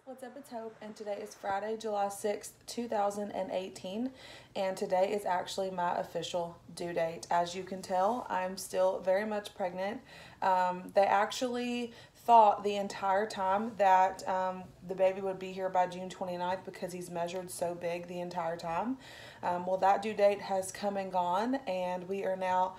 What's up, it's Hope, and today is Friday, July 6th, 2018, and today is actually my official due date. As you can tell, I'm still very much pregnant. They actually thought the entire time that the baby would be here by June 29th because he's measured so big the entire time. Well, that due date has come and gone, and we are now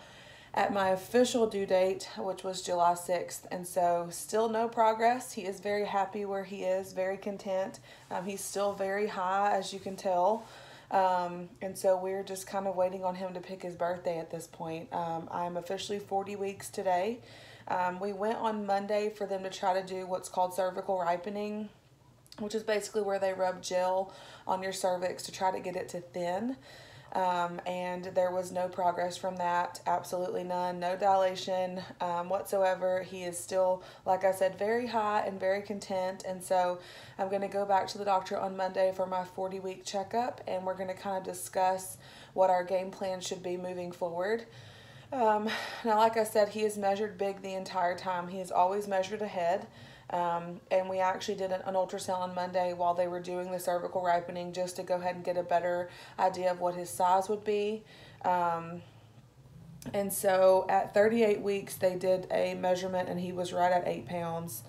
at my official due date, which was July 6th. And so still no progress. He is very happy where he is, very content. He's still very high, as you can tell. And so we're just kind of waiting on him to pick his birthday at this point. I'm officially 40 weeks today. We went on Monday for them to try to do what's called cervical ripening, which is basically where they rub gel on your cervix to try to get it to thin. And there was no progress from that, absolutely none, no dilation whatsoever. He is still, like I said, very high and very content, and so I'm going to go back to the doctor on Monday for my 40-week checkup, and we're going to kind of discuss what our game plan should be moving forward. Now, like I said, he is measured big the entire time. He is always measured ahead. And we actually did an ultrasound on Monday while they were doing the cervical ripening just to go ahead and get a better idea of what his size would be. And so at 38 weeks, they did a measurement and he was right at 8 pounds.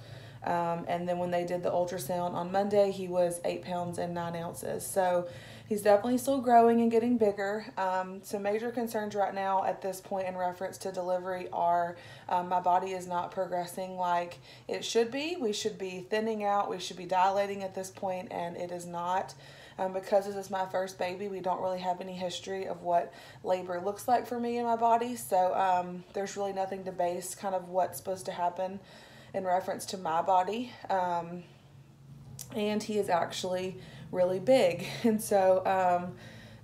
And then when they did the ultrasound on Monday, he was 8 pounds and 9 ounces. So he's definitely still growing and getting bigger. Some major concerns right now at this point in reference to delivery are my body is not progressing like it should be. We should be thinning out. We should be dilating at this point, and it is not. Because this is my first baby, we don't really have any history of what labor looks like for me and my body. So there's really nothing to base kind of what's supposed to happen in reference to my body. And he is actually really big. And so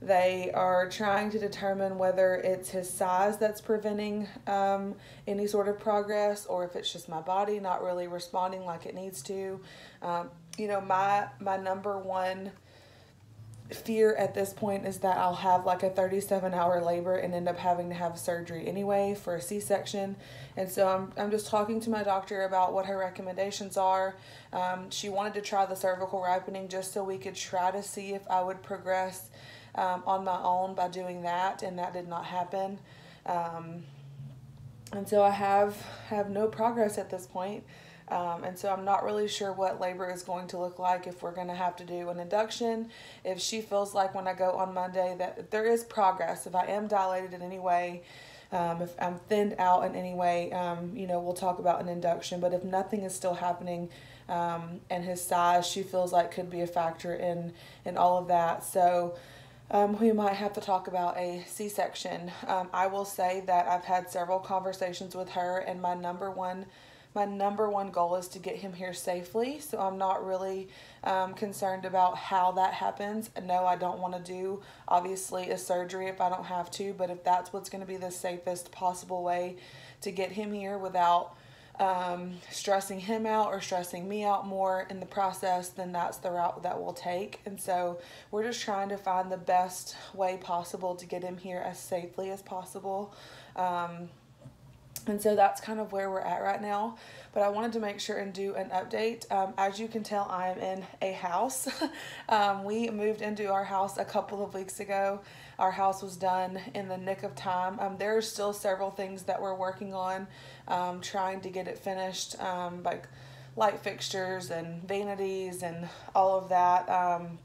they are trying to determine whether it's his size that's preventing any sort of progress, or if it's just my body not really responding like it needs to. My number one fear at this point is that I'll have like a 37-hour labor and end up having to have surgery anyway for a C-section. And so I'm just talking to my doctor about what her recommendations are. She wanted to try the cervical ripening just so we could try to see if I would progress on my own by doing that, and that did not happen. And so I have no progress at this point. And so I'm not really sure what labor is going to look like, if we're going to have to do an induction, if she feels like when I go on Monday that there is progress, if I am dilated in any way, if I'm thinned out in any way, we'll talk about an induction. But if nothing is still happening, and his size, she feels like could be a factor in all of that. So we might have to talk about a C-section. I will say that I've had several conversations with her, and my number one goal is to get him here safely. So I'm not really concerned about how that happens. No, I don't want to do, obviously, a surgery if I don't have to, but if that's what's going to be the safest possible way to get him here without stressing him out or stressing me out more in the process, then that's the route that we'll take. And so we're just trying to find the best way possible to get him here as safely as possible. And so that's kind of where we're at right now. But I wanted to make sure and do an update. As you can tell, I am in a house. We moved into our house a couple of weeks ago. Our house was done in the nick of time. There are still several things that we're working on, trying to get it finished, like light fixtures and vanities and all of that.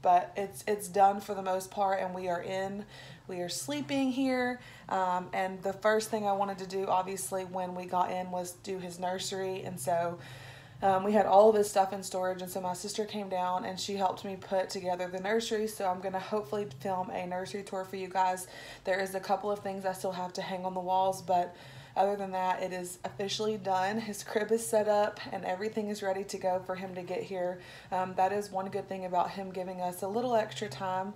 But it's done for the most part, and we are sleeping here. And the first thing I wanted to do, obviously, when we got in was do his nursery. And so we had all of his stuff in storage. And so my sister came down and she helped me put together the nursery. So I'm going to hopefully film a nursery tour for you guys. There is a couple of things I still have to hang on the walls, but other than that, it is officially done. His crib is set up and everything is ready to go for him to get here. That is one good thing about him giving us a little extra time,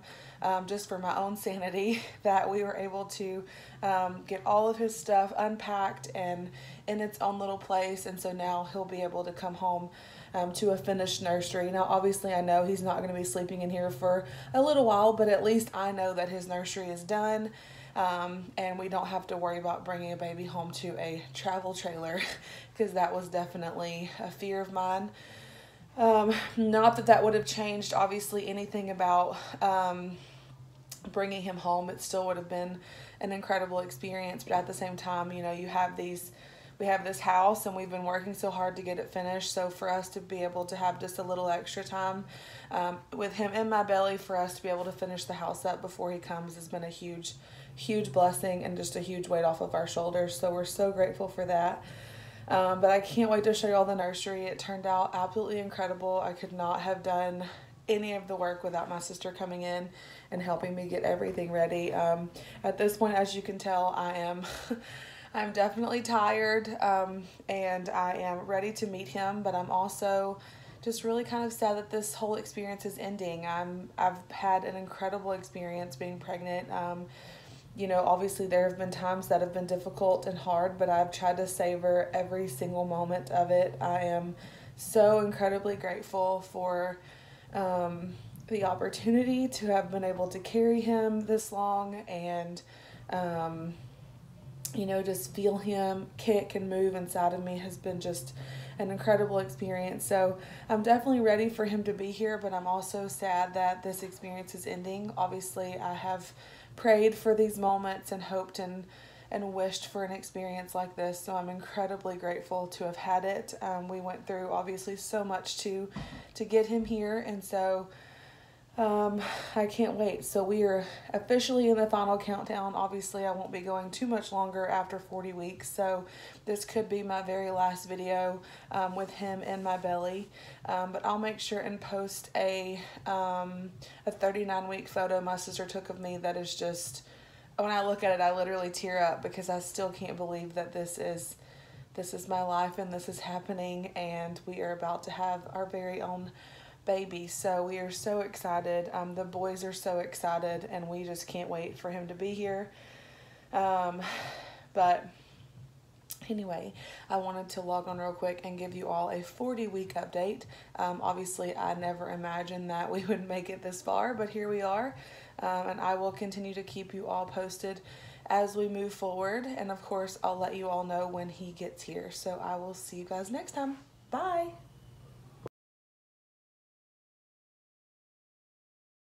just for my own sanity, that we were able to get all of his stuff unpacked and in its own little place. And so now he'll be able to come home to a finished nursery. Now, obviously, I know he's not going to be sleeping in here for a little while, but at least I know that his nursery is done. And we don't have to worry about bringing a baby home to a travel trailer, because that was definitely a fear of mine. Not that that would have changed, obviously, anything about bringing him home. It still would have been an incredible experience. But at the same time, you know, we have this house and we've been working so hard to get it finished. So for us to be able to have just a little extra time with him in my belly, for us to be able to finish the house up before he comes has been a huge, huge blessing and just a huge weight off of our shoulders. So we're so grateful for that. But I can't wait to show you all the nursery. It turned out absolutely incredible. I could not have done any of the work without my sister coming in and helping me get everything ready. At this point, as you can tell, I'm definitely tired, and I am ready to meet him, but I'm also just really kind of sad that this whole experience is ending. I've had an incredible experience being pregnant. You know, obviously there have been times that have been difficult and hard, but I've tried to savor every single moment of it. I am so incredibly grateful for the opportunity to have been able to carry him this long and, you know, just feel him kick and move inside of me has been just an incredible experience. So I'm definitely ready for him to be here, but I'm also sad that this experience is ending. Obviously, I have prayed for these moments and hoped and wished for an experience like this. So I'm incredibly grateful to have had it. We went through obviously so much to get him here, and so I can't wait. So we are officially in the final countdown. Obviously, I won't be going too much longer after 40 weeks. So this could be my very last video with him in my belly. But I'll make sure and post a 39-week photo my sister took of me that is just, when I look at it, I literally tear up because I still can't believe that this is my life and this is happening, and we are about to have our very own baby. So we are so excited. The boys are so excited, and we just can't wait for him to be here. But anyway, I wanted to log on real quick and give you all a 40-week update. Obviously, I never imagined that we would make it this far, but here we are. And I will continue to keep you all posted as we move forward. And of course, I'll let you all know when he gets here. So I will see you guys next time. Bye.